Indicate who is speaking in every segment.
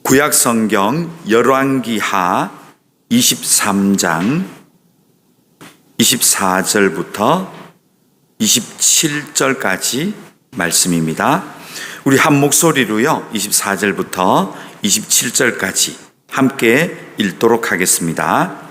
Speaker 1: 구약성경 열왕기하 23장 24절부터 27절까지 말씀입니다. 우리 한 목소리로요 24절부터 27절까지 함께 읽도록 하겠습니다.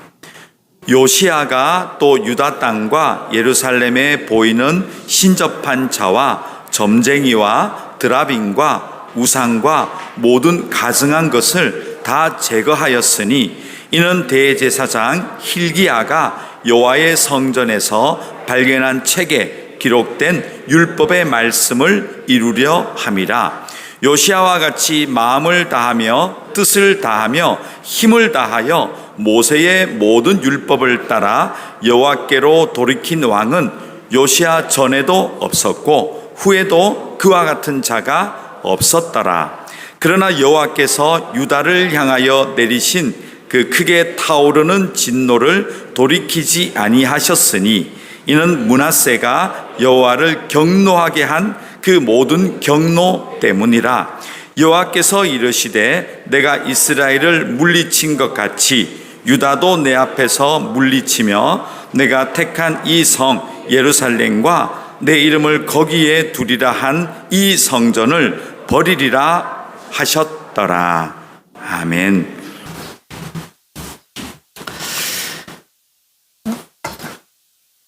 Speaker 1: 요시야가 또 유다 땅과 예루살렘에 보이는 신접한 자와 점쟁이와 드라빔과 우상과 모든 가증한 것을 다 제거하였으니 이는 대제사장 hil기야가 여호와의 성전에서 발견한 책에 기록된 율법의 말씀을 이루려 함이라. 요시야와 같이 마음을 다하며 뜻을 다하며 힘을 다하여 모세의 모든 율법을 따라 여호와께로 돌이킨 왕은 요시야 전에도 없었고 후에도 그와 같은 자가 없었더라. 그러나 여호와께서 유다를 향하여 내리신 그 크게 타오르는 진노를 돌이키지 아니하셨으니 이는 므낫세가 여호와를 경노하게 한 그 모든 경노 때문이라. 여호와께서 이르시되 내가 이스라엘을 물리친 것 같이 유다도 내 앞에서 물리치며 내가 택한 이 성 예루살렘과 내 이름을 거기에 두리라 한 이 성전을 버리리라 하셨더라. 아멘.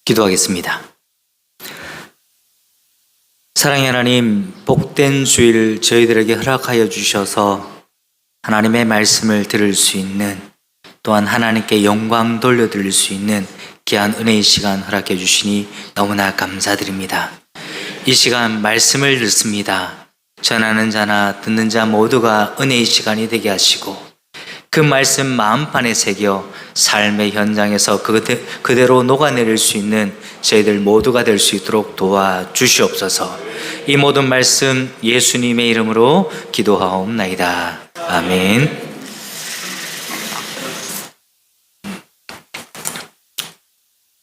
Speaker 2: 기도하겠습니다. 사랑의 하나님, 복된 주일 저희들에게 허락하여 주셔서 하나님의 말씀을 들을 수 있는, 또한 하나님께 영광 돌려드릴 수 있는 귀한 은혜의 시간 허락해 주시니 너무나 감사드립니다. 이 시간 말씀을 듣습니다. 전하는 자나 듣는 자 모두가 은혜의 시간이 되게 하시고 그 말씀 마음판에 새겨 삶의 현장에서 그대로 녹아내릴 수 있는 저희들 모두가 될 수 있도록 도와주시옵소서. 이 모든 말씀 예수님의 이름으로 기도하옵나이다. 아멘.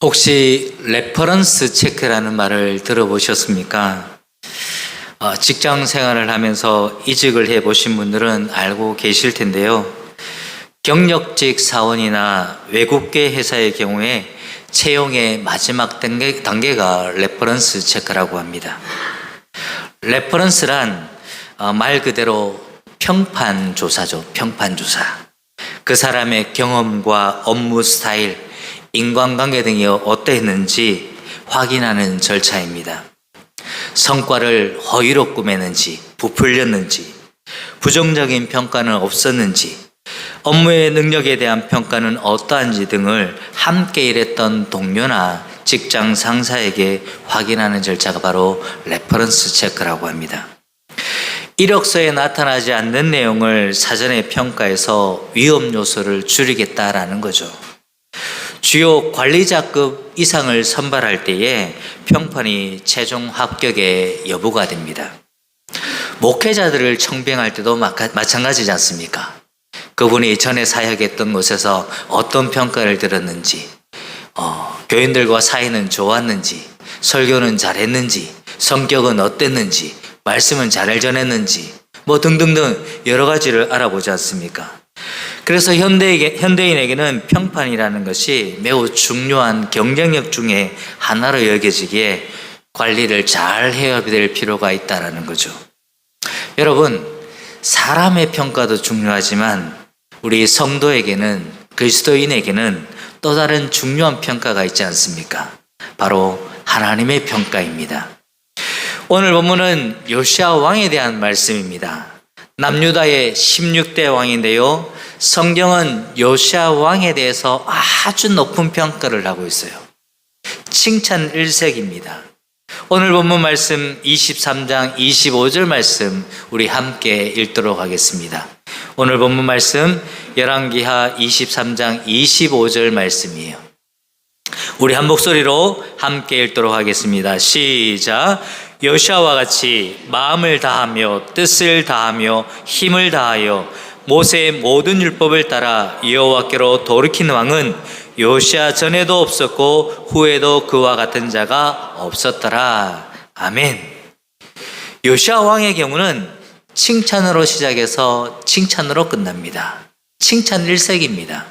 Speaker 2: 혹시 레퍼런스 체크라는 말을 들어보셨습니까? 직장 생활을 하면서 이직을 해보신 분들은 알고 계실 텐데요. 경력직 사원이나 외국계 회사의 경우에 채용의 마지막 단계가 레퍼런스 체크라고 합니다. 레퍼런스란 말 그대로 평판 조사죠. 평판 조사. 그 사람의 경험과 업무 스타일, 인간관계 등이 어떠했는지 확인하는 절차입니다. 성과를 허위로 꾸몄는지, 부풀렸는지, 부정적인 평가는 없었는지, 업무의 능력에 대한 평가는 어떠한지 등을 함께 일했던 동료나 직장 상사에게 확인하는 절차가 바로 레퍼런스 체크라고 합니다. 이력서에 나타나지 않는 내용을 사전에 평가해서 위험 요소를 줄이겠다라는 거죠. 주요 관리자급 이상을 선발할 때에 평판이 최종 합격의 여부가 됩니다. 목회자들을 청빙할 때도 마찬가지지 않습니까? 그분이 전에 사역했던 곳에서 어떤 평가를 들었는지, 교인들과 사이는 좋았는지, 설교는 잘했는지, 성격은 어땠는지, 말씀은 잘 전했는지, 등등등 여러 가지를 알아보지 않습니까? 그래서 현대인에게는 평판이라는 것이 매우 중요한 경쟁력 중에 하나로 여겨지기에 관리를 잘 해야 될 필요가 있다는 거죠. 여러분, 사람의 평가도 중요하지만 우리 성도에게는, 그리스도인에게는 또 다른 중요한 평가가 있지 않습니까? 바로 하나님의 평가입니다. 오늘 본문은 요시야 왕에 대한 말씀입니다. 남유다의 16대 왕인데요, 성경은 요시야 왕에 대해서 아주 높은 평가를 하고 있어요. 칭찬 일색입니다. 오늘 본문 말씀 23장 25절 말씀 우리 함께 읽도록 하겠습니다. 오늘 본문 말씀 열왕기하 23장 25절 말씀이에요. 우리 한 목소리로 함께 읽도록 하겠습니다. 시작. 요시야와 같이 마음을 다하며 뜻을 다하며 힘을 다하여 모세의 모든 율법을 따라 여호와께로 돌이킨 왕은 요시야 전에도 없었고 후에도 그와 같은 자가 없었더라. 아멘. 요시야 왕의 경우는 칭찬으로 시작해서 칭찬으로 끝납니다. 칭찬 일색입니다.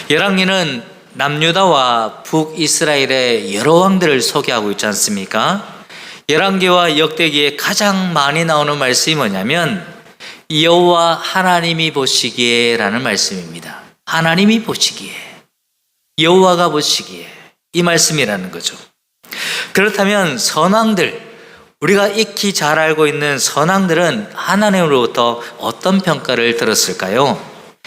Speaker 2: 열왕기는 남유다와 북이스라엘의 여러 왕들을 소개하고 있지 않습니까? 열왕기와 역대기에 가장 많이 나오는 말씀이 뭐냐면 여호와 하나님이 보시기에 라는 말씀입니다. 하나님이 보시기에, 여호와가 보시기에, 이 말씀이라는 거죠. 그렇다면 선왕들, 우리가 익히 잘 알고 있는 선왕들은 하나님으로부터 어떤 평가를 들었을까요?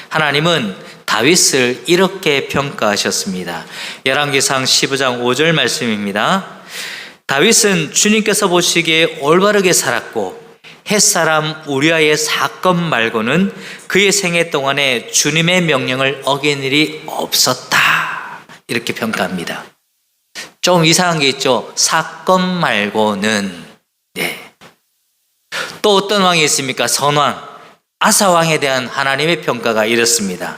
Speaker 2: 하나님은 다윗을 이렇게 평가하셨습니다. 열왕기상 15장 5절 말씀입니다. 다윗은 주님께서 보시기에 올바르게 살았고 햇사람 우리아의 사건 말고는 그의 생애 동안에 주님의 명령을 어긴 일이 없었다. 이렇게 평가합니다. 좀 이상한 게 있죠. 사건 말고는. 네. 또 어떤 왕이 있습니까? 선왕 아사 왕에 대한 하나님의 평가가 이렇습니다.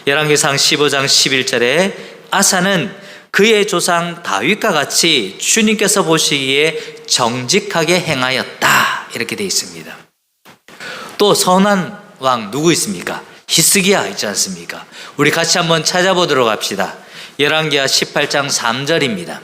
Speaker 2: 열왕기상 15장 11절에 아사는 그의 조상 다윗과 같이 주님께서 보시기에 정직하게 행하였다. 이렇게 되어 있습니다. 또 선한 왕 누구 있습니까? 히스기야 있지 않습니까? 우리 같이 한번 찾아보도록 합시다. 열왕기하 18장 3절입니다.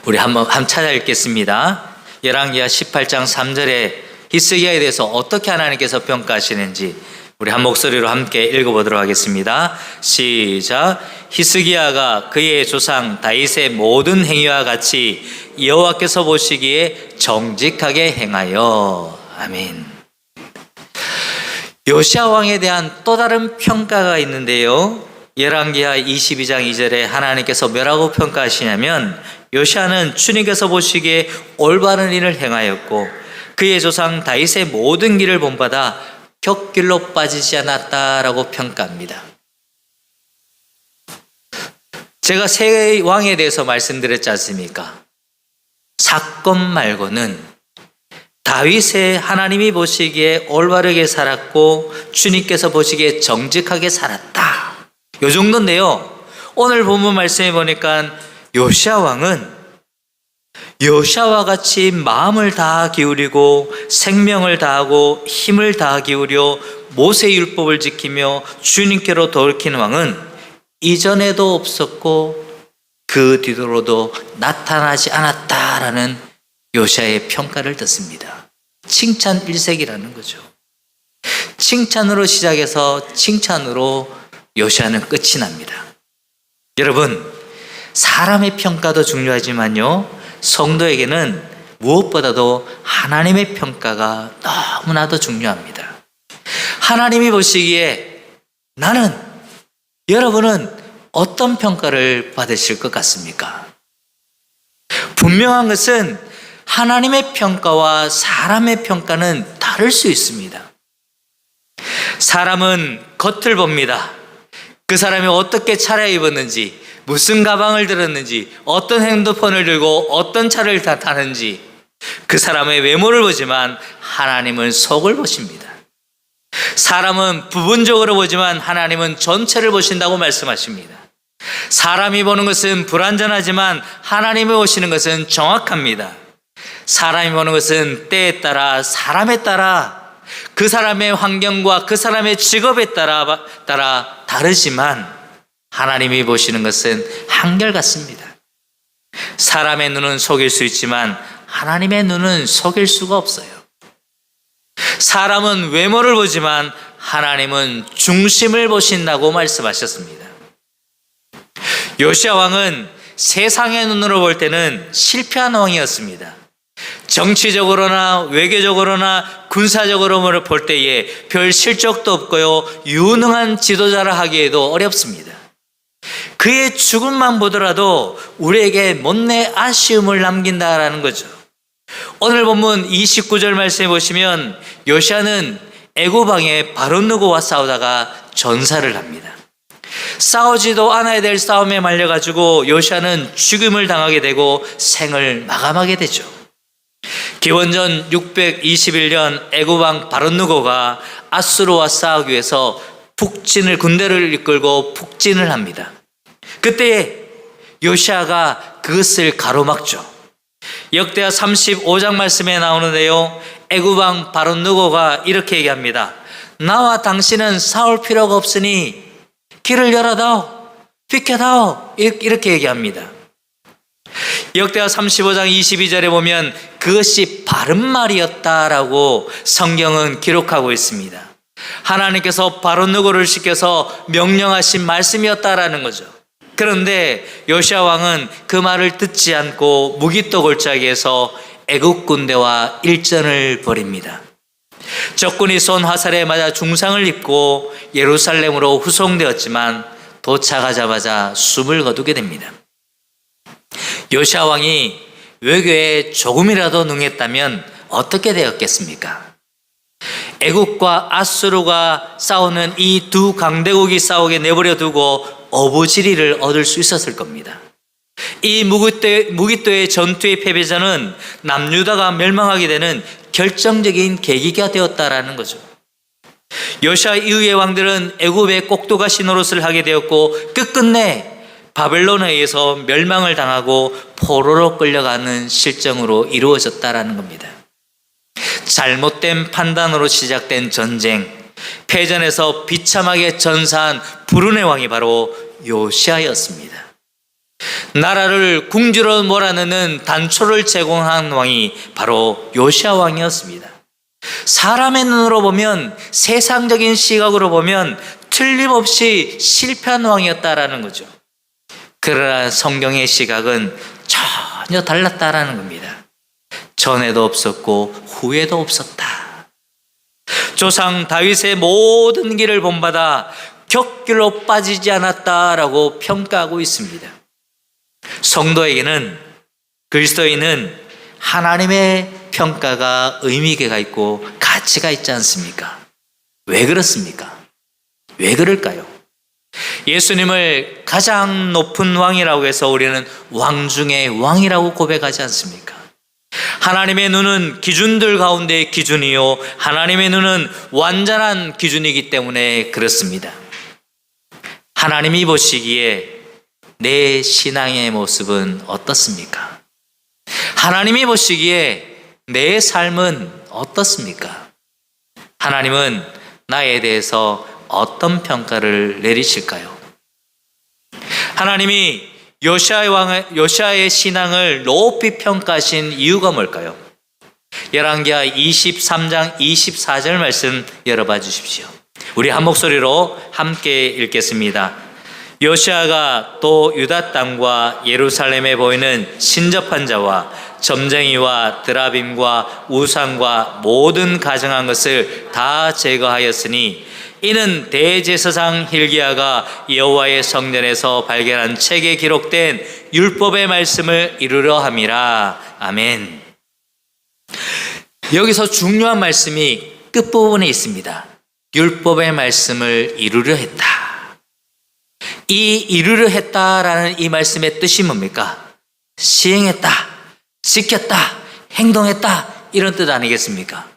Speaker 2: 우리 한번 찾아 읽겠습니다. 열왕기하 18장 3절에 히스기야에 대해서 어떻게 하나님께서 평가하시는지 우리 한 목소리로 함께 읽어보도록 하겠습니다. 시작. 히스기야가 그의 조상 다윗의 모든 행위와 같이 여호와께서 보시기에 정직하게 행하여. 아멘. 요시야 왕에 대한 또 다른 평가가 있는데요. 열왕기하 22장 2절에 하나님께서 뭐라고 평가하시냐면 요시야는 주님께서 보시기에 올바른 일을 행하였고 그의 조상 다윗의 모든 길을 본받아 격길로 빠지지 않았다라고 평가합니다. 제가 세 왕에 대해서 말씀드렸지 않습니까? 사건 말고는 다윗의 하나님이 보시기에 올바르게 살았고 주님께서 보시기에 정직하게 살았다. 요 정도인데요. 오늘 본문 말씀해 보니까 요시야 왕은 요시야와 같이 마음을 다 기울이고 생명을 다하고 힘을 다 기울여 모세 율법을 지키며 주님께로 돌이킨 왕은 이전에도 없었고 그 뒤로도 나타나지 않았다라는 요시야의 평가를 듣습니다. 칭찬 일색이라는 거죠. 칭찬으로 시작해서 칭찬으로 요시야는 끝이 납니다. 여러분, 사람의 평가도 중요하지만요, 성도에게는 무엇보다도 하나님의 평가가 너무나도 중요합니다. 하나님이 보시기에 나는, 여러분은 어떤 평가를 받으실 것 같습니까? 분명한 것은 하나님의 평가와 사람의 평가는 다를 수 있습니다. 사람은 겉을 봅니다. 그 사람이 어떻게 차려입었는지, 무슨 가방을 들었는지, 어떤 핸드폰을 들고 어떤 차를 타는지 그 사람의 외모를 보지만 하나님은 속을 보십니다. 사람은 부분적으로 보지만 하나님은 전체를 보신다고 말씀하십니다. 사람이 보는 것은 불완전하지만 하나님이 보시는 것은 정확합니다. 사람이 보는 것은 때에 따라, 사람에 따라, 그 사람의 환경과 그 사람의 직업에 따라 다르지만 하나님이 보시는 것은 한결같습니다. 사람의 눈은 속일 수 있지만 하나님의 눈은 속일 수가 없어요. 사람은 외모를 보지만 하나님은 중심을 보신다고 말씀하셨습니다. 요시야 왕은 세상의 눈으로 볼 때는 실패한 왕이었습니다. 정치적으로나 외교적으로나 군사적으로 볼 때에 별 실적도 없고요, 유능한 지도자라 하기에도 어렵습니다. 그의 죽음만 보더라도 우리에게 못내 아쉬움을 남긴다라는 거죠. 오늘 본문 29절 말씀해 보시면 요시야는 애굽 왕의 바롯느고와 싸우다가 전사를 합니다. 싸우지도 않아야 될 싸움에 말려가지고 요시야는 죽음을 당하게 되고 생을 마감하게 되죠. 기원전 621년 애굽 왕 바롯느고가 아수르와 싸우기 위해서 군대를 이끌고 북진을 합니다. 그때 요시야가 그것을 가로막죠. 역대하 35장 말씀에 나오는데요, 애굽 왕 바롯느고가 이렇게 얘기합니다. 나와 당신은 싸울 필요가 없으니 길을 열어다오, 비켜다오, 이렇게 얘기합니다. 역대하 35장 22절에 보면 그것이 바른 말이었다라고 성경은 기록하고 있습니다. 하나님께서 바롯느고를 시켜서 명령하신 말씀이었다라는 거죠. 그런데 요시아 왕은 그 말을 듣지 않고 무기토골짜기에서 애국 군대와 일전을 벌입니다. 적군이 쏜 화살에 맞아 중상을 입고 예루살렘으로 후송되었지만 도착하자마자 숨을 거두게 됩니다. 요시아 왕이 외교에 조금이라도 능했다면 어떻게 되었겠습니까? 애국과 아수르가 싸우는 이 두 강대국이 싸우게 내버려 두고 어부지리를 얻을 수 있었을 겁니다. 이 무기토의 전투의 패배전은 남유다가 멸망하게 되는 결정적인 계기가 되었다라는 거죠. 요시아 이후의 왕들은 애굽의 꼭두가시 노릇을 하게 되었고 끝끝내 바벨론에 의해서 멸망을 당하고 포로로 끌려가는 실정으로 이루어졌다라는 겁니다. 잘못된 판단으로 시작된 전쟁, 패전에서 비참하게 전사한 불운의 왕이 바로 요시아였습니다. 나라를 궁지로 몰아넣는 단초를 제공한 왕이 바로 요시아 왕이었습니다. 사람의 눈으로 보면, 세상적인 시각으로 보면 틀림없이 실패한 왕이었다라는 거죠. 그러나 성경의 시각은 전혀 달랐다라는 겁니다. 전에도 없었고 후에도 없었다. 조상 다윗의 모든 길을 본받아 격길로 빠지지 않았다라고 평가하고 있습니다. 성도에게는, 그리스도인은 하나님의 평가가 의미가 있고 가치가 있지 않습니까? 왜 그렇습니까? 왜 그럴까요? 예수님을 가장 높은 왕이라고 해서 우리는 왕 중에 왕이라고 고백하지 않습니까? 하나님의 눈은 기준들 가운데 기준이요, 하나님의 눈은 완전한 기준이기 때문에 그렇습니다. 하나님이 보시기에 내 신앙의 모습은 어떻습니까? 하나님이 보시기에 내 삶은 어떻습니까? 하나님은 나에 대해서 어떤 평가를 내리실까요? 하나님이 요시아의 신앙을 높이 평가하신 이유가 뭘까요? 열왕기하 23장 24절 말씀 열어봐 주십시오. 우리 한 목소리로 함께 읽겠습니다. 요시아가 또 유다 땅과 예루살렘에 보이는 신접한 자와 점쟁이와 드라빔과 우상과 모든 가증한 것을 다 제거하였으니 이는 대제사장 hil기야가 여호와의 성전에서 발견한 책에 기록된 율법의 말씀을 이루려 함이라. 아멘. 여기서 중요한 말씀이 끝부분에 있습니다. 율법의 말씀을 이루려 했다. 이 이루려 했다라는 이 말씀의 뜻이 뭡니까? 시행했다, 지켰다, 행동했다, 이런 뜻 아니겠습니까?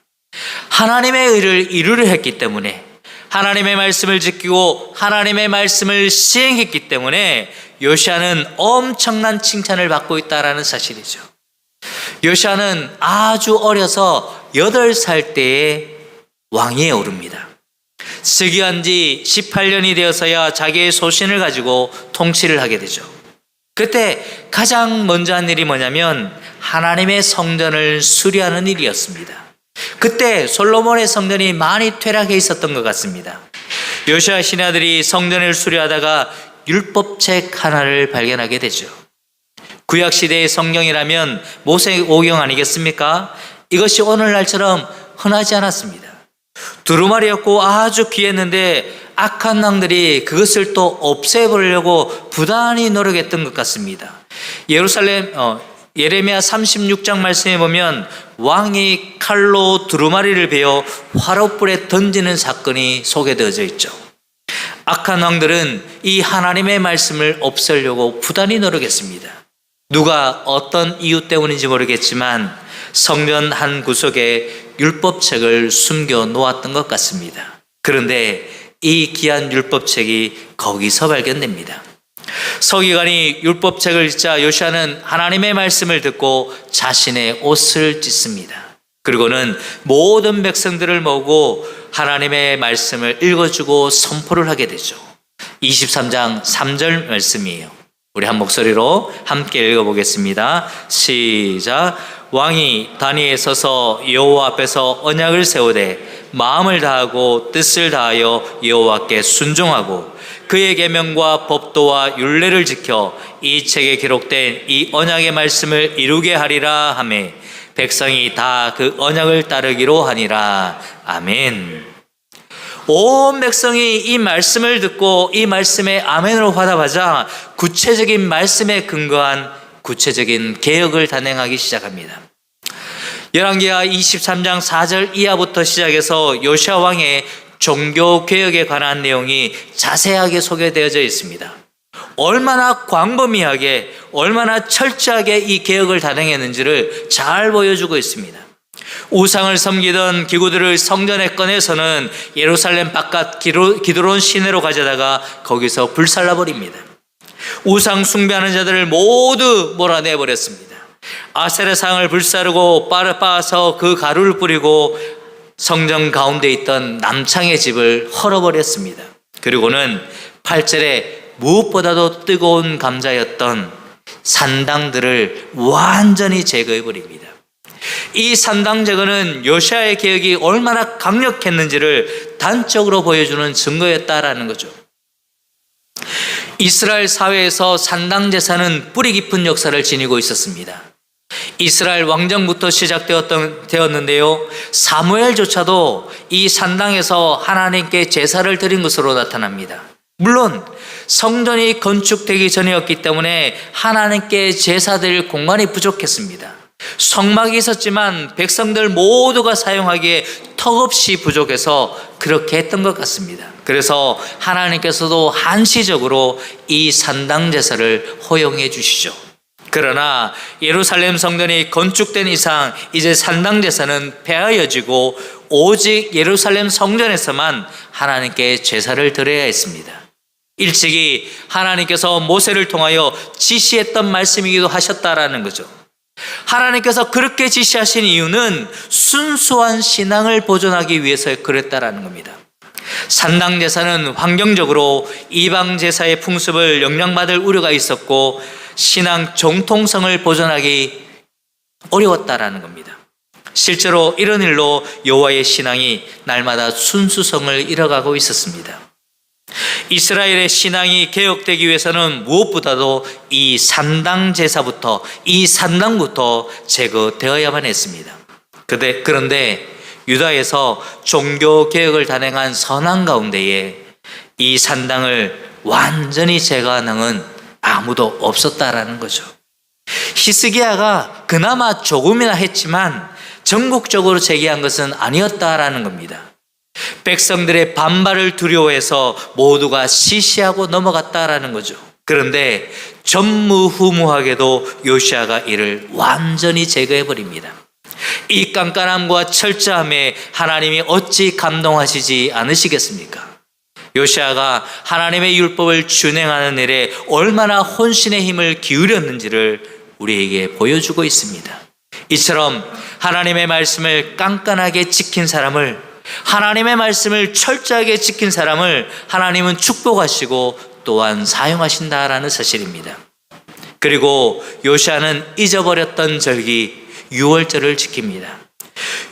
Speaker 2: 하나님의 의를 이루려 했기 때문에, 하나님의 말씀을 지키고 하나님의 말씀을 시행했기 때문에 요시아는 엄청난 칭찬을 받고 있다는 사실이죠. 요시아는 아주 어려서 8살 때에 왕위에 오릅니다. 즉위한 지 18년이 되어서야 자기의 소신을 가지고 통치를 하게 되죠. 그때 가장 먼저 한 일이 뭐냐면 하나님의 성전을 수리하는 일이었습니다. 그때 솔로몬의 성전이 많이 퇴락해 있었던 것 같습니다. 요시아 신하들이 성전을 수리하다가 율법책 하나를 발견하게 되죠. 구약시대의 성경이라면 모세오경 아니겠습니까? 이것이 오늘날처럼 흔하지 않았습니다. 두루마리였고 아주 귀했는데 악한 왕들이 그것을 또 없애버리려고 부단히 노력했던 것 같습니다. 예레미야 36장 말씀에 보면 왕이 칼로 두루마리를 베어 화롯불에 던지는 사건이 소개되어져 있죠. 악한 왕들은 이 하나님의 말씀을 없애려고 부단히 노력했습니다. 누가 어떤 이유 때문인지 모르겠지만 성전 한 구석에 율법책을 숨겨 놓았던 것 같습니다. 그런데 이 귀한 율법책이 거기서 발견됩니다. 서기관이 율법책을 읽자 요시아는 하나님의 말씀을 듣고 자신의 옷을 찢습니다. 그리고는 모든 백성들을 모으고 하나님의 말씀을 읽어주고 선포를 하게 되죠. 23장 3절 말씀이에요. 우리 한 목소리로 함께 읽어보겠습니다. 시작. 왕이 단위에 서서 여호와 앞에서 언약을 세우되 마음을 다하고 뜻을 다하여 여호와께 순종하고 그의 계명과 법도와 율례를 지켜 이 책에 기록된 이 언약의 말씀을 이루게 하리라 하매 백성이 다 그 언약을 따르기로 하니라. 아멘. 온 백성이 이 말씀을 듣고 이 말씀에 아멘으로 화답하자 구체적인 말씀에 근거한 구체적인 개혁을 단행하기 시작합니다. 열왕기하 23장 4절 이하부터 시작해서 요시아 왕의 종교 개혁에 관한 내용이 자세하게 소개되어져 있습니다. 얼마나 광범위하게, 얼마나 철저하게 이 개혁을 단행했는지를 잘 보여주고 있습니다. 우상을 섬기던 기구들을 성전에 꺼내서는 예루살렘 바깥 기드론 시내로 가져다가 거기서 불살라버립니다. 우상 숭배하는 자들을 모두 몰아내버렸습니다. 아세라상을 불사르고 빻아서 그 가루를 뿌리고 성전 가운데 있던 남창의 집을 헐어버렸습니다. 그리고는 8절에 무엇보다도 뜨거운 감자였던 산당들을 완전히 제거해버립니다. 이 산당 제거는 요시아의 개혁이 얼마나 강력했는지를 단적으로 보여주는 증거였다라는 거죠. 이스라엘 사회에서 산당 제사는 뿌리 깊은 역사를 지니고 있었습니다. 이스라엘 왕정부터 시작되었는데요. 사무엘조차도 이 산당에서 하나님께 제사를 드린 것으로 나타납니다. 물론 성전이 건축되기 전이었기 때문에 하나님께 제사 드릴 공간이 부족했습니다. 성막이 있었지만 백성들 모두가 사용하기에 턱없이 부족해서 그렇게 했던 것 같습니다. 그래서 하나님께서도 한시적으로 이 산당 제사를 허용해 주시죠. 그러나 예루살렘 성전이 건축된 이상 이제 산당 제사는 폐하여지고 오직 예루살렘 성전에서만 하나님께 제사를 드려야 했습니다. 일찍이 하나님께서 모세를 통하여 지시했던 말씀이기도 하셨다라는 거죠. 하나님께서 그렇게 지시하신 이유는 순수한 신앙을 보존하기 위해서 그랬다라는 겁니다. 산당 제사는 환경적으로 이방 제사의 풍습을 영향받을 우려가 있었고 신앙 정통성을 보존하기 어려웠다라는 겁니다. 실제로 이런 일로 여호와의 신앙이 날마다 순수성을 잃어가고 있었습니다. 이스라엘의 신앙이 개혁되기 위해서는 무엇보다도 이 산당 제사부터, 이 산당부터 제거되어야만 했습니다. 그런데 유다에서 종교 개혁을 단행한 선한 가운데에 이 산당을 완전히 제거하는 아무도 없었다라는 거죠. 히스기야가 그나마 조금이나 했지만 전국적으로 제기한 것은 아니었다라는 겁니다. 백성들의 반발을 두려워해서 모두가 시시하고 넘어갔다라는 거죠. 그런데 전무후무하게도 요시아가 이를 완전히 제거해버립니다. 이 깐깐함과 철저함에 하나님이 어찌 감동하시지 않으시겠습니까? 요시아가 하나님의 율법을 준행하는 일에 얼마나 혼신의 힘을 기울였는지를 우리에게 보여주고 있습니다. 이처럼 하나님의 말씀을 깐깐하게 지킨 사람을, 하나님의 말씀을 철저하게 지킨 사람을 하나님은 축복하시고 또한 사용하신다라는 사실입니다. 그리고 요시아는 잊어버렸던 절기 유월절을 지킵니다.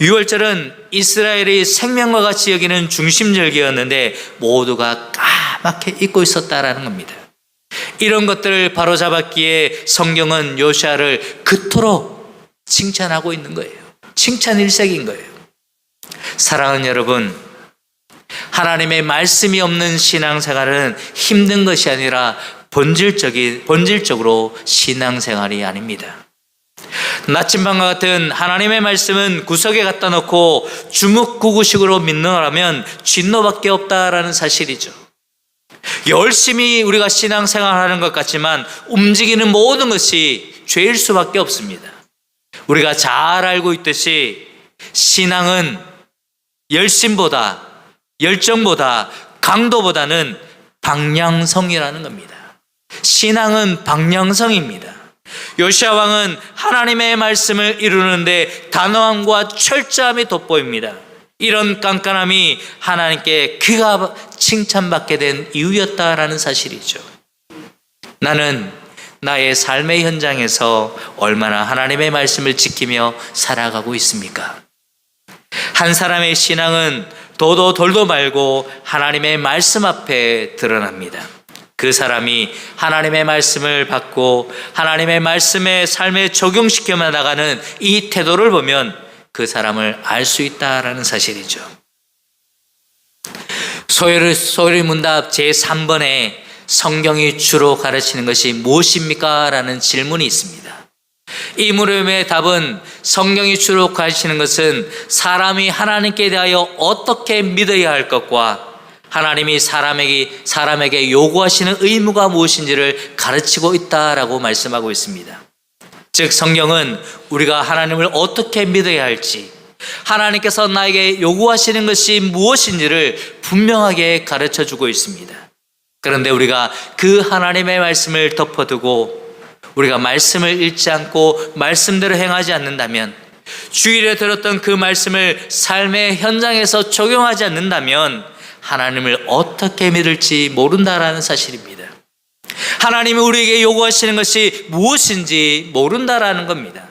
Speaker 2: 유월절은 이스라엘이 생명과 같이 여기는 중심절기였는데 모두가 까맣게 잊고 있었다라는 겁니다. 이런 것들을 바로잡았기에 성경은 요시아를 그토록 칭찬하고 있는 거예요. 칭찬 일색인 거예요. 사랑하는 여러분, 하나님의 말씀이 없는 신앙생활은 힘든 것이 아니라 본질적으로 신앙생활이 아닙니다. 나침반과 같은 하나님의 말씀은 구석에 갖다 놓고 주먹구구식으로 믿는다면 진노밖에 없다라는 사실이죠. 열심히 우리가 신앙생활하는 것 같지만 움직이는 모든 것이 죄일 수밖에 없습니다. 우리가 잘 알고 있듯이 신앙은 열심보다, 열정보다, 강도보다는 방향성이라는 겁니다. 신앙은 방향성입니다. 요시야 왕은 하나님의 말씀을 이루는데 단호함과 철저함이 돋보입니다. 이런 깐깐함이 하나님께 그가 칭찬받게 된 이유였다라는 사실이죠. 나는 나의 삶의 현장에서 얼마나 하나님의 말씀을 지키며 살아가고 있습니까? 한 사람의 신앙은 도도 돌도 말고 하나님의 말씀 앞에 드러납니다. 그 사람이 하나님의 말씀을 받고 하나님의 말씀에 삶에 적용시켜 나가는 이 태도를 보면 그 사람을 알 수 있다라는 사실이죠. 소요리 문답 제3번에 성경이 주로 가르치는 것이 무엇입니까? 라는 질문이 있습니다. 이 물음의 답은 성경이 주로 가르치는 것은 사람이 하나님께 대하여 어떻게 믿어야 할 것과 하나님이 사람에게 요구하시는 의무가 무엇인지를 가르치고 있다라고 말씀하고 있습니다. 즉 성경은 우리가 하나님을 어떻게 믿어야 할지, 하나님께서 나에게 요구하시는 것이 무엇인지를 분명하게 가르쳐주고 있습니다. 그런데 우리가 그 하나님의 말씀을 덮어두고 우리가 말씀을 읽지 않고 말씀대로 행하지 않는다면, 주일에 들었던 그 말씀을 삶의 현장에서 적용하지 않는다면 하나님을 어떻게 믿을지 모른다라는 사실입니다. 하나님이 우리에게 요구하시는 것이 무엇인지 모른다라는 겁니다.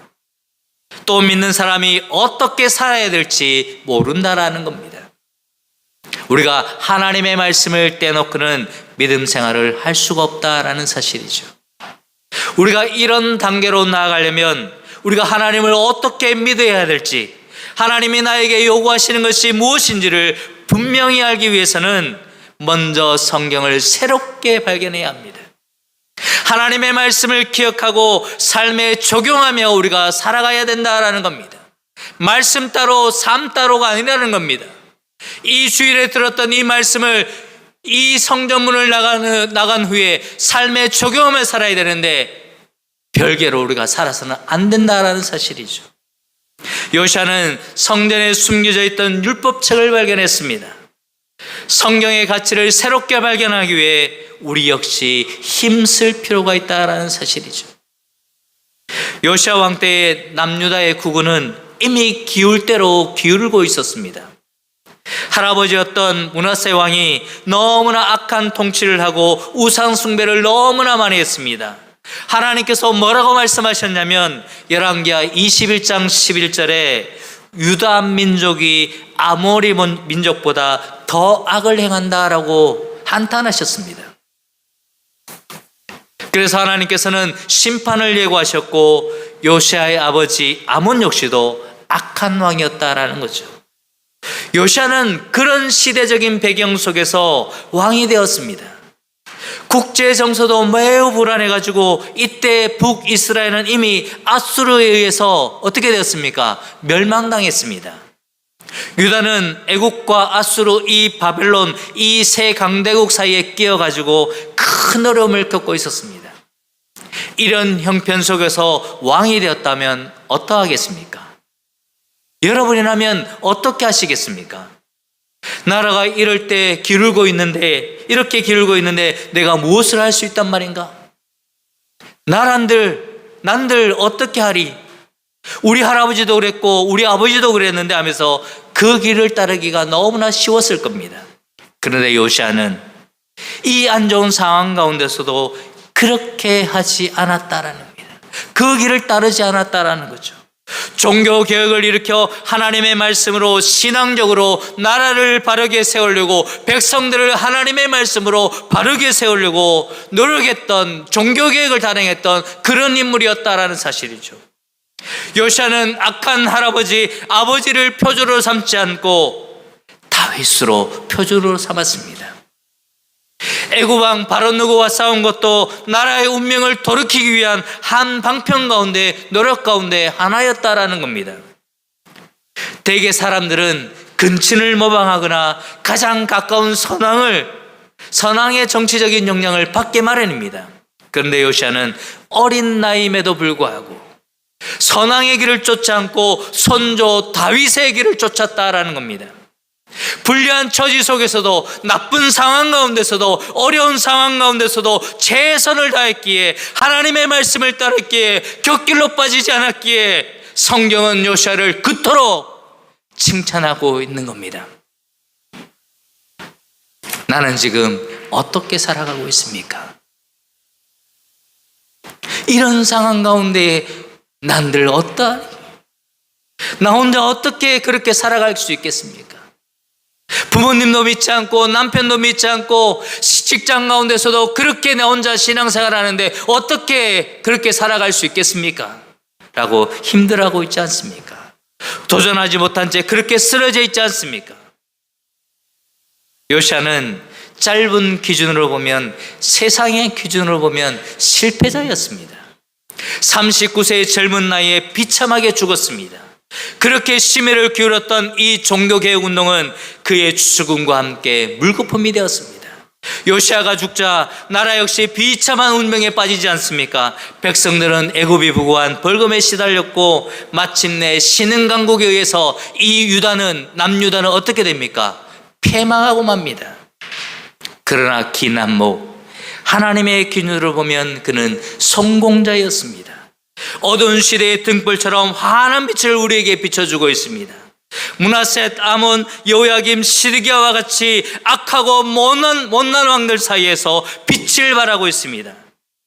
Speaker 2: 또 믿는 사람이 어떻게 살아야 될지 모른다라는 겁니다. 우리가 하나님의 말씀을 떼놓고는 믿음 생활을 할 수가 없다라는 사실이죠. 우리가 이런 단계로 나아가려면 우리가 하나님을 어떻게 믿어야 될지, 하나님이 나에게 요구하시는 것이 무엇인지를 분명히 알기 위해서는 먼저 성경을 새롭게 발견해야 합니다. 하나님의 말씀을 기억하고 삶에 적용하며 우리가 살아가야 된다라는 겁니다. 말씀 따로 삶 따로가 아니라는 겁니다. 이 주일에 들었던 이 말씀을 이 성전문을 나간 후에 삶에 적용하며 살아야 되는데 별개로 우리가 살아서는 안 된다라는 사실이죠. 요시야는 성전에 숨겨져 있던 율법책을 발견했습니다. 성경의 가치를 새롭게 발견하기 위해 우리 역시 힘쓸 필요가 있다라는 사실이죠. 요시야 왕 때의 남유다의 국군은 이미 기울 대로 기울고 있었습니다. 할아버지였던 므낫세 왕이 너무나 악한 통치를 하고 우상 숭배를 너무나 많이 했습니다. 하나님께서 뭐라고 말씀하셨냐면 열왕기하 21장 11절에 유다 민족이 아모리 민족보다 더 악을 행한다라고 한탄하셨습니다. 그래서 하나님께서는 심판을 예고하셨고 요시야의 아버지 아몬 역시도 악한 왕이었다라는 거죠. 요시야는 그런 시대적인 배경 속에서 왕이 되었습니다. 국제 정서도 매우 불안해가지고 이때 북이스라엘은 이미 아수르에 의해서 어떻게 되었습니까? 멸망당했습니다. 유다는 애국과 아수르, 이 바벨론, 이 세 강대국 사이에 끼어가지고 큰 어려움을 겪고 있었습니다. 이런 형편 속에서 왕이 되었다면 어떠하겠습니까? 여러분이라면 어떻게 하시겠습니까? 나라가 이럴 때 기울고 있는데, 이렇게 기울고 있는데 내가 무엇을 할 수 있단 말인가? 난들 어떻게 하리? 우리 할아버지도 그랬고 우리 아버지도 그랬는데 하면서 그 길을 따르기가 너무나 쉬웠을 겁니다. 그런데 요시야는 이 안 좋은 상황 가운데서도 그렇게 하지 않았다라는 겁니다. 그 길을 따르지 않았다라는 거죠. 종교 개혁을 일으켜 하나님의 말씀으로 신앙적으로 나라를 바르게 세우려고, 백성들을 하나님의 말씀으로 바르게 세우려고 노력했던, 종교 개혁을 단행했던 그런 인물이었다라는 사실이죠. 요시야는 악한 아버지를 표주로 삼지 않고 다윗으로 표주로 삼았습니다. 애굽왕 바로누고와 싸운 것도 나라의 운명을 돌이키기 위한 한 방편 가운데, 노력 가운데 하나였다라는 겁니다. 대개 사람들은 근친을 모방하거나 가장 가까운 선왕의 정치적인 영향을 받게 마련입니다. 그런데 요시야는 어린 나이임에도 불구하고 선왕의 길을 쫓지 않고 손조 다윗의 길을 쫓았다라는 겁니다. 불리한 처지 속에서도, 나쁜 상황 가운데서도, 어려운 상황 가운데서도 최선을 다했기에, 하나님의 말씀을 따랐기에, 곁길로 빠지지 않았기에 성경은 요시아를 그토록 칭찬하고 있는 겁니다. 나는 지금 어떻게 살아가고 있습니까? 이런 상황 가운데 난들 나 혼자 어떻게 그렇게 살아갈 수 있겠습니까? 부모님도 믿지 않고 남편도 믿지 않고 직장 가운데서도 그렇게 나 혼자 신앙생활 하는데 어떻게 그렇게 살아갈 수 있겠습니까? 라고 힘들어하고 있지 않습니까? 도전하지 못한 채 그렇게 쓰러져 있지 않습니까? 요시아는 짧은 기준으로 보면, 세상의 기준으로 보면 실패자였습니다. 39세의 젊은 나이에 비참하게 죽었습니다. 그렇게 심혈을 기울였던 이 종교개혁 운동은 그의 죽음과 함께 물거품이 되었습니다. 요시아가 죽자 나라 역시 비참한 운명에 빠지지 않습니까? 백성들은 애굽이 부과한 벌금에 시달렸고, 마침내 신흥강국에 의해서 이 남유다는 어떻게 됩니까? 패망하고 맙니다. 그러나 기남목, 하나님의 기준으로 보면 그는 성공자였습니다. 어두운 시대의 등불처럼 환한 빛을 우리에게 비춰주고 있습니다. 므낫셋, 아몬, 여호야김, 시드기야와 같이 악하고 못난 왕들 사이에서 빛을 발하고 있습니다.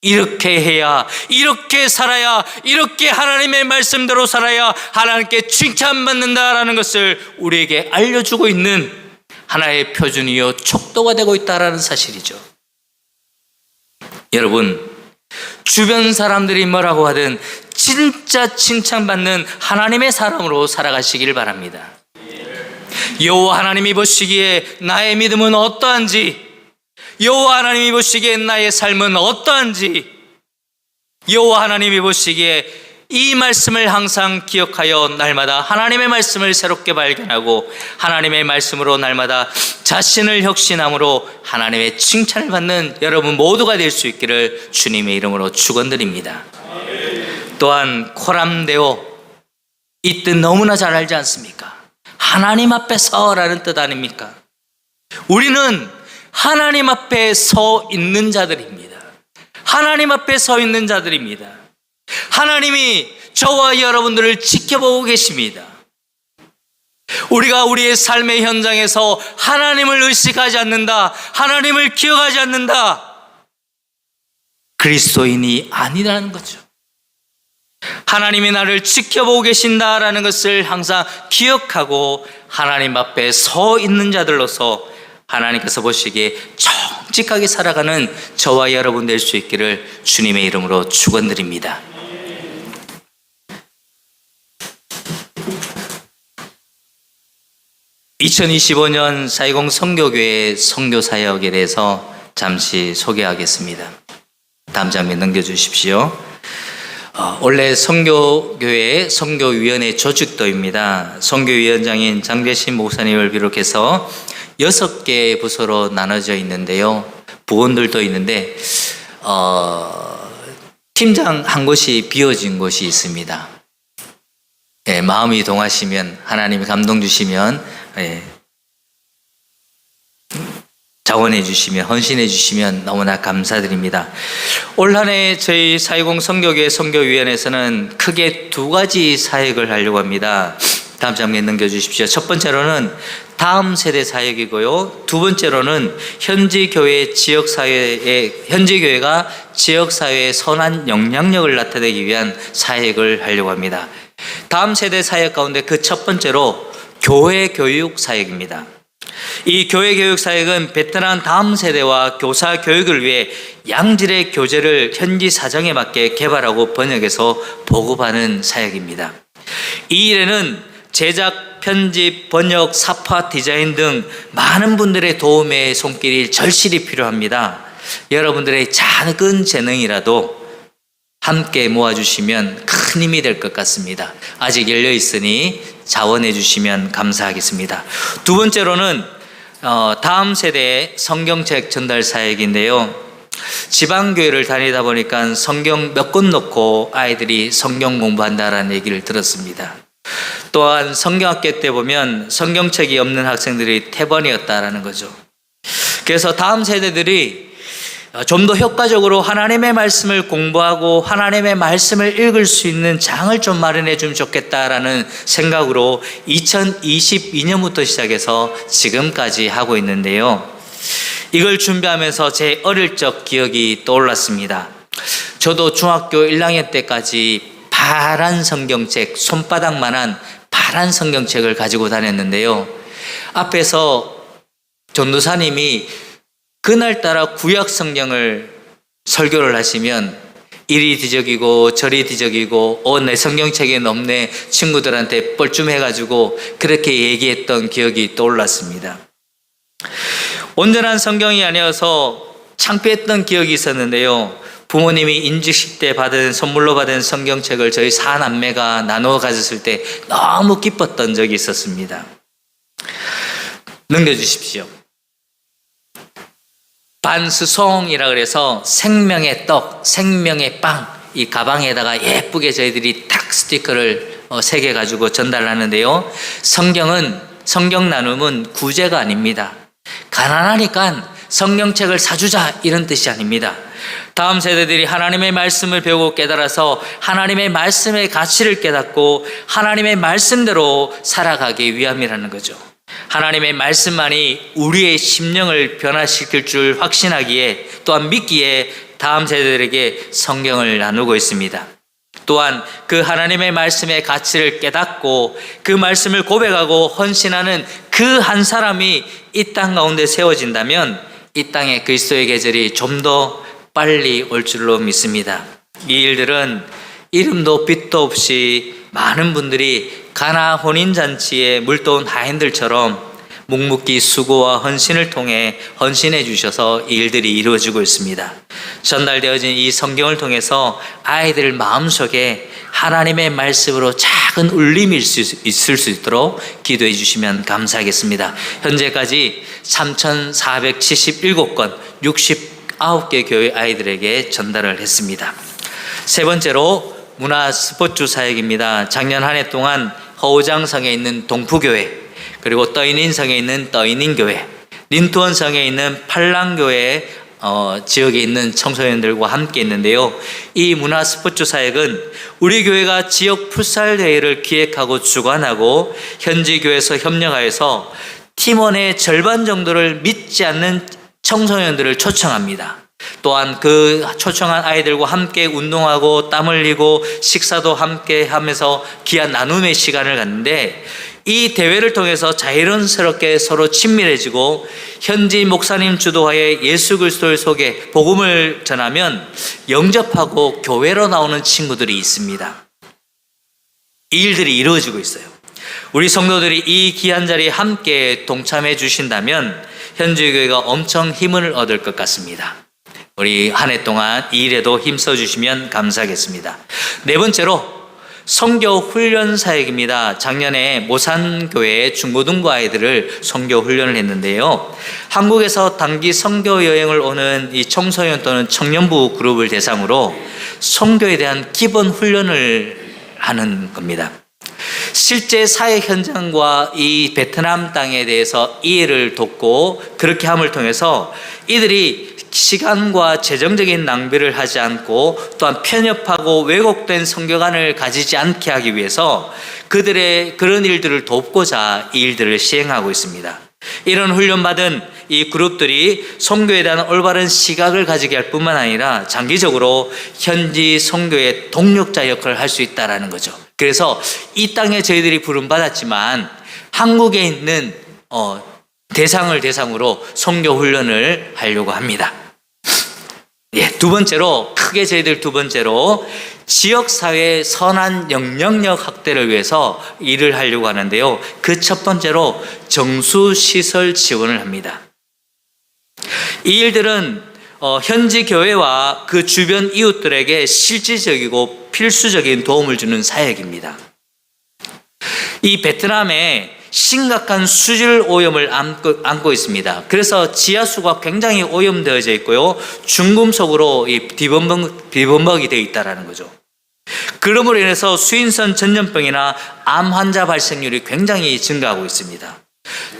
Speaker 2: 이렇게 해야, 이렇게 살아야, 이렇게 하나님의 말씀대로 살아야 하나님께 칭찬받는다라는 것을 우리에게 알려주고 있는 하나의 표준이요 척도가 되고 있다는 사실이죠. 여러분, 주변 사람들이 뭐라고 하든 진짜 칭찬받는 하나님의 사람으로 살아가시길 바랍니다. 여호와 하나님이 보시기에 나의 믿음은 어떠한지, 여호와 하나님이 보시기에 나의 삶은 어떠한지, 여호와 하나님이 보시기에 이 말씀을 항상 기억하여 날마다 하나님의 말씀을 새롭게 발견하고 하나님의 말씀으로 날마다 자신을 혁신함으로 하나님의 칭찬을 받는 여러분 모두가 될 수 있기를 주님의 이름으로 축원드립니다. 또한 코람데오, 이 뜻 너무나 잘 알지 않습니까? 하나님 앞에 서라는 뜻 아닙니까? 우리는 하나님 앞에 서 있는 자들입니다. 하나님 앞에 서 있는 자들입니다. 하나님이 저와 여러분들을 지켜보고 계십니다. 우리가 우리의 삶의 현장에서 하나님을 의식하지 않는다, 하나님을 기억하지 않는다, 그리스도인이 아니라는 거죠. 하나님이 나를 지켜보고 계신다라는 것을 항상 기억하고 하나님 앞에 서 있는 자들로서 하나님께서 보시기에 정직하게 살아가는 저와 여러분 될 수 있기를 주님의 이름으로 축원드립니다. (2025년) 420 선교교회 선교사역에 대해서 잠시 소개하겠습니다. 다음 장면 넘겨주십시오. 원래 선교교회 선교위원회 조직도입니다. 선교위원장인 장재신 목사님을 비롯해서 6개 부서로 나눠져 있는데요. 부원들도 있는데 팀장 한 곳이 비어진 곳이 있습니다. 예, 마음이 동하시면, 하나님이 감동 주시면, 예, 자원해 주시면, 헌신해 주시면 너무나 감사드립니다. 올 한 해 저희 420 선교교회 선교위원회에서는 크게 2가지 사역을 하려고 합니다. 다음 장면 넘겨주십시오. 첫 번째로는 다음 세대 사역이고요. 두 번째로는 현지 교회가 지역사회의 선한 영향력을 나타내기 위한 사역을 하려고 합니다. 다음 세대 사역 가운데 그 첫 번째로 교회 교육 사역입니다. 이 교회 교육 사역은 베테랑 다음 세대와 교사 교육을 위해 양질의 교재를 현지 사정에 맞게 개발하고 번역해서 보급하는 사역입니다. 이 일에는 제작, 편집, 번역, 사파, 디자인 등 많은 분들의 도움의 손길이 절실히 필요합니다. 여러분들의 작은 재능이라도 함께 모아주시면 큰 힘이 될 것 같습니다. 아직 열려 있으니 자원해 주시면 감사하겠습니다. 두 번째로는 다음 세대의 성경책 전달 사역인데요. 지방교회를 다니다 보니까 성경 몇 권 놓고 아이들이 성경 공부한다라는 얘기를 들었습니다. 또한 성경학교 때 보면 성경책이 없는 학생들이 태번이었다라는 거죠. 그래서 다음 세대들이 좀 더 효과적으로 하나님의 말씀을 공부하고 하나님의 말씀을 읽을 수 있는 장을 좀 마련해 주면 좋겠다라는 생각으로 2022년부터 시작해서 지금까지 하고 있는데요. 이걸 준비하면서 제 어릴 적 기억이 떠올랐습니다. 저도 중학교 1학년 때까지 파란 성경책, 손바닥만한 파란 성경책을 가지고 다녔는데요. 앞에서 전도사님이 그날따라 구약 성경을 설교를 하시면 이리 뒤적이고 저리 뒤적이고 내 성경책에는 없네 친구들한테 뻘쭘해가지고 그렇게 얘기했던 기억이 떠올랐습니다. 온전한 성경이 아니어서 창피했던 기억이 있었는데요. 부모님이 인직식 때 선물로 받은 성경책을 저희 4남매가 나눠 가졌을 때 너무 기뻤던 적이 있었습니다. 넘겨주십시오. 반스송이라 그래서 생명의 떡, 생명의 빵, 이 가방에다가 예쁘게 저희들이 탁 스티커를 새겨가지고 전달하는데요. 성경 나눔은 구제가 아닙니다. 가난하니까 성경책을 사주자 이런 뜻이 아닙니다. 다음 세대들이 하나님의 말씀을 배우고 깨달아서 하나님의 말씀의 가치를 깨닫고 하나님의 말씀대로 살아가기 위함이라는 거죠. 하나님의 말씀만이 우리의 심령을 변화시킬 줄 확신하기에 또한 믿기에 다음 세대들에게 성경을 나누고 있습니다. 또한 그 하나님의 말씀의 가치를 깨닫고 그 말씀을 고백하고 헌신하는 그 한 사람이 이 땅 가운데 세워진다면 이 땅에 그리스도의 계절이 좀 더 빨리 올 줄로 믿습니다. 이 일들은 이름도 빛도 없이 많은 분들이 가나 혼인잔치에 물도온 하인들처럼 묵묵히 수고와 헌신을 통해 헌신해 주셔서 이 일들이 이루어지고 있습니다. 전달되어진 이 성경을 통해서 아이들 마음속에 하나님의 말씀으로 작은 울림이 있을 수 있도록 기도해 주시면 감사하겠습니다. 현재까지 3,477건 69개 교회 아이들에게 전달을 했습니다. 세 번째로 문화 스포츠 사역입니다. 작년 한 해 동안 허우장성에 있는 동푸교회, 그리고 떠인인성에 있는 떠인인교회, 린투원성에 있는 팔랑교회 지역에 있는 청소년들과 함께 했는데요. 이 문화 스포츠 사역은 우리 교회가 지역 풋살 대회를 기획하고 주관하고 현지 교회에서 협력하여서 팀원의 절반 정도를 믿지 않는 청소년들을 초청합니다. 또한 그 초청한 아이들과 함께 운동하고 땀 흘리고 식사도 함께 하면서 귀한 나눔의 시간을 갖는데, 이 대회를 통해서 자연스럽게 서로 친밀해지고 현지 목사님 주도하에 예수 그리스도를 소개, 복음을 전하면 영접하고 교회로 나오는 친구들이 있습니다. 이 일들이 이루어지고 있어요. 우리 성도들이 이 귀한 자리에 함께 동참해 주신다면 현지 교회가 엄청 힘을 얻을 것 같습니다. 우리 한 해 동안 이 일에도 힘써 주시면 감사하겠습니다. 네 번째로 선교 훈련 사역입니다. 작년에 모산교회 중고등부 아이들을 선교 훈련을 했는데요. 한국에서 단기 선교 여행을 오는 이 청소년 또는 청년부 그룹을 대상으로 선교에 대한 기본 훈련을 하는 겁니다. 실제 사회 현장과 이 베트남 땅에 대해서 이해를 돕고 그렇게 함을 통해서 이들이 시간과 재정적인 낭비를 하지 않고 또한 편협하고 왜곡된 선교관을 가지지 않게 하기 위해서 그들의 그런 일들을 돕고자 이 일들을 시행하고 있습니다. 이런 훈련받은 이 그룹들이 선교에 대한 올바른 시각을 가지게 할 뿐만 아니라 장기적으로 현지 선교의 동력자 역할을 할 수 있다는 거죠. 그래서 이 땅에 저희들이 부름받았지만 한국에 있는 대상을 대상으로 선교 훈련을 하려고 합니다. 두 번째로, 크게 저희들 두 번째로 지역사회의 선한 영향력 확대를 위해서 일을 하려고 하는데요. 그 첫 번째로 정수시설 지원을 합니다. 이 일들은 현지 교회와 그 주변 이웃들에게 실질적이고 필수적인 도움을 주는 사역입니다. 이 베트남에 심각한 수질 오염을 안고 있습니다. 그래서 지하수가 굉장히 오염되어져 있고요. 중금속으로 비범벅이 되어 있다는 거죠. 그러므로 인해서 수인선 전염병이나 암 환자 발생률이 굉장히 증가하고 있습니다.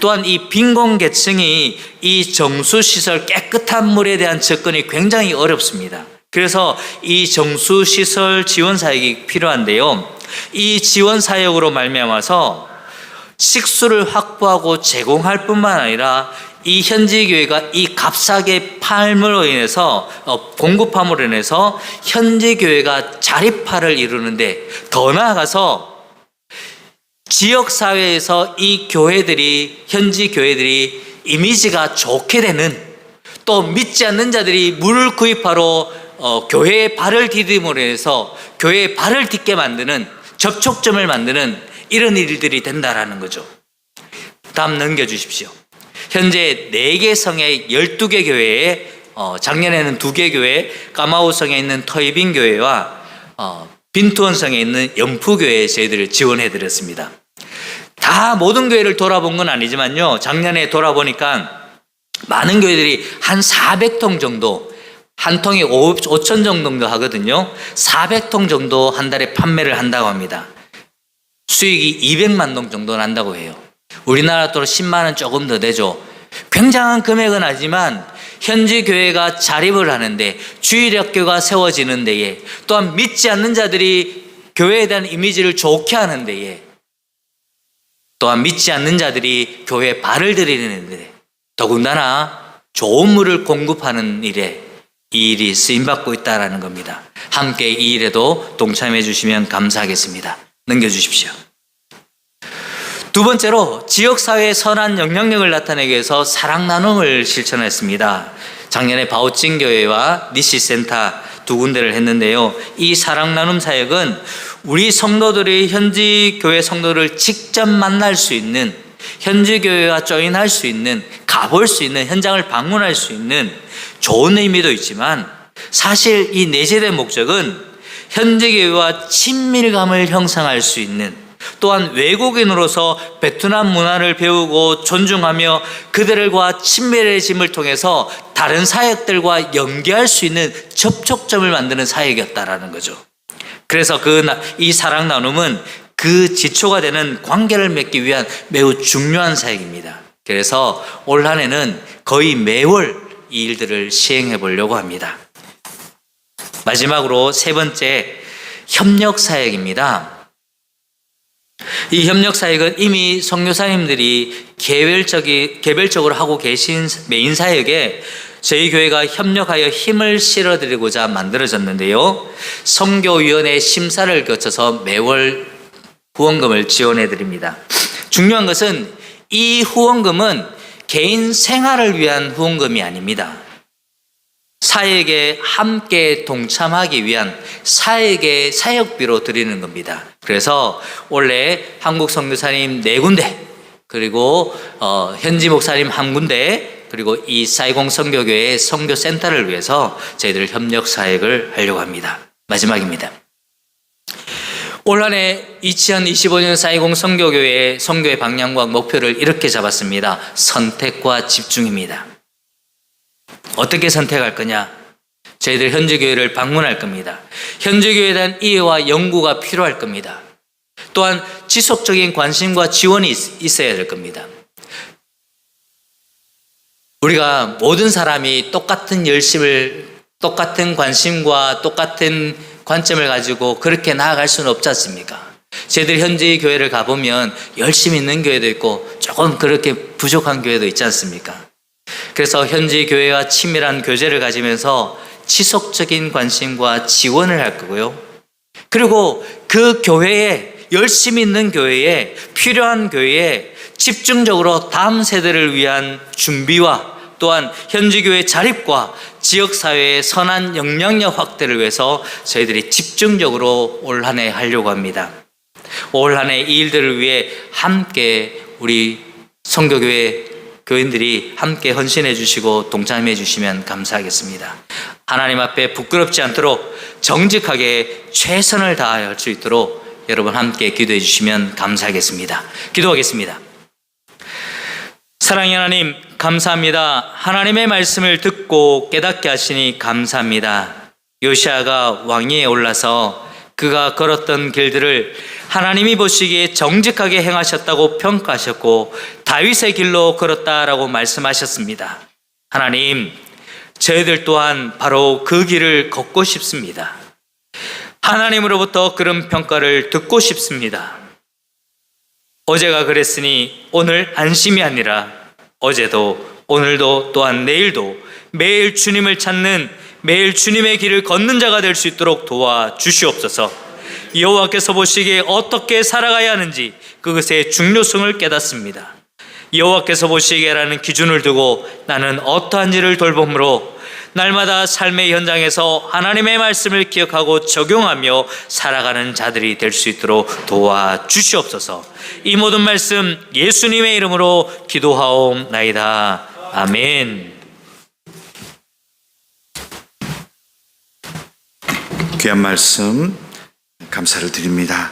Speaker 2: 또한 이 빈곤계층이 이 정수시설 깨끗한 물에 대한 접근이 굉장히 어렵습니다. 그래서 이 정수시설 지원 사역이 필요한데요. 이 지원 사역으로 말미암아서 식수를 확보하고 제공할 뿐만 아니라 이 현지교회가 이 값싸게 팔므로 인해서 공급함으로 인해서 현지교회가 자립화를 이루는데, 더 나아가서 지역사회에서 이 교회들이, 현지 교회들이 이미지가 좋게 되는, 또 믿지 않는 자들이 물을 구입하러 교회에 발을 디딤으로 해서 교회에 발을 딛게 만드는, 접촉점을 만드는 이런 일들이 된다라는 거죠. 다음 넘겨주십시오. 현재 4개 성의 12개 교회에 작년에는 2개 교회, 까마우성에 있는 터이빈 교회와 빈투원성에 있는 연푸교회에 저희들을 지원해 드렸습니다. 다 모든 교회를 돌아본 건 아니지만요, 작년에 돌아보니까 많은 교회들이 한 400통 정도, 한 통이 5천 정도 하거든요. 400통 정도 한 달에 판매를 한다고 합니다. 수익이 200만 동 정도 난다고 해요. 우리나라 돈으로 10만 원 조금 더 되죠. 굉장한 금액은 아니지만 현지 교회가 자립을 하는데, 주일학교가 세워지는 데에, 또한 믿지 않는 자들이 교회에 대한 이미지를 좋게 하는 데에, 또한 믿지 않는 자들이 교회에 발을 들이는 데, 더군다나 좋은 물을 공급하는 일에 이 일이 쓰임받고 있다는 겁니다. 함께 이 일에도 동참해 주시면 감사하겠습니다. 넘겨주십시오. 두 번째로, 지역사회의 선한 영향력을 나타내기 위해서 사랑 나눔을 실천했습니다. 작년에 바오찡 교회와 니시센터 2군데를 했는데요. 이 사랑 나눔 사역은 우리 성도들이 현지 교회 성도를 직접 만날 수 있는, 현지 교회와 조인할 수 있는, 가볼 수 있는, 현장을 방문할 수 있는 좋은 의미도 있지만, 사실 이 내재된 목적은 현지 교회와 친밀감을 형성할 수 있는, 또한 외국인으로서 베트남 문화를 배우고 존중하며 그들과 친밀해짐을 통해서 다른 사역들과 연계할 수 있는 접촉점을 만드는 사역이었다라는 거죠. 그래서 이 사랑 나눔은 그 지초가 되는 관계를 맺기 위한 매우 중요한 사역입니다. 그래서 올 한 해는 거의 매월 이 일들을 시행해 보려고 합니다. 마지막으로 세 번째, 협력 사역입니다. 이 협력 사역은 이미 선교사님들이 개별적으로 하고 계신 메인 사역에 저희 교회가 협력하여 힘을 실어드리고자 만들어졌는데요. 선교위원회 심사를 거쳐서 매월 후원금을 지원해 드립니다. 중요한 것은 이 후원금은 개인 생활을 위한 후원금이 아닙니다. 사역에 함께 동참하기 위한 사역의 사역비로 드리는 겁니다. 그래서 원래 한국 선교사님 4군데, 그리고 현지 목사님 1군데, 그리고 이 사이공 선교교회의 선교센터를 위해서 저희들 협력 사역을 하려고 합니다. 마지막입니다. 올 한 해 2025년 사이공 선교교회의 선교의 방향과 목표를 이렇게 잡았습니다. 선택과 집중입니다. 어떻게 선택할 거냐? 저희들 현지교회를 방문할 겁니다. 현지교회에 대한 이해와 연구가 필요할 겁니다. 또한 지속적인 관심과 지원이 있어야 될 겁니다. 우리가 모든 사람이 똑같은 열심을, 똑같은 관심과 똑같은 관점을 가지고 그렇게 나아갈 수는 없지 않습니까? 저희들 현지 교회를 가보면 열심히 있는 교회도 있고 조금 그렇게 부족한 교회도 있지 않습니까? 그래서 현지 교회와 친밀한 교제를 가지면서 지속적인 관심과 지원을 할 거고요. 그리고 그 교회에, 열심히 있는 교회에, 필요한 교회에 집중적으로 다음 세대를 위한 준비와 또한 현지 교회 자립과 지역사회의 선한 영향력 확대를 위해서 저희들이 집중적으로 올 한 해 하려고 합니다. 올 한 해 이 일들을 위해 함께 우리 선교교회 교인들이 함께 헌신해 주시고 동참해 주시면 감사하겠습니다. 하나님 앞에 부끄럽지 않도록 정직하게 최선을 다할 수 있도록 여러분 함께 기도해 주시면 감사하겠습니다. 기도하겠습니다. 사랑의 하나님, 감사합니다. 하나님의 말씀을 듣고 깨닫게 하시니 감사합니다. 요시아가 왕위에 올라서 그가 걸었던 길들을 하나님이 보시기에 정직하게 행하셨다고 평가하셨고 다윗의 길로 걸었다라고 말씀하셨습니다. 하나님, 저희들 또한 바로 그 길을 걷고 싶습니다. 하나님으로부터 그런 평가를 듣고 싶습니다. 어제가 그랬으니 오늘 안심이 아니라 어제도 오늘도 또한 내일도 매일 주님을 찾는 매일 주님의 길을 걷는 자가 될 수 있도록 도와주시옵소서. 여호와께서 보시기에 어떻게 살아가야 하는지 그것의 중요성을 깨닫습니다. 여호와께서 보시기에라는 기준을 두고 나는 어떠한 일을 돌봄으로 날마다 삶의 현장에서 하나님의 말씀을 기억하고 적용하며 살아가는 자들이 될 수 있도록 도와주시옵소서. 이 모든 말씀 예수님의 이름으로 기도하옵나이다. 아멘.
Speaker 1: 귀한 말씀 감사를 드립니다.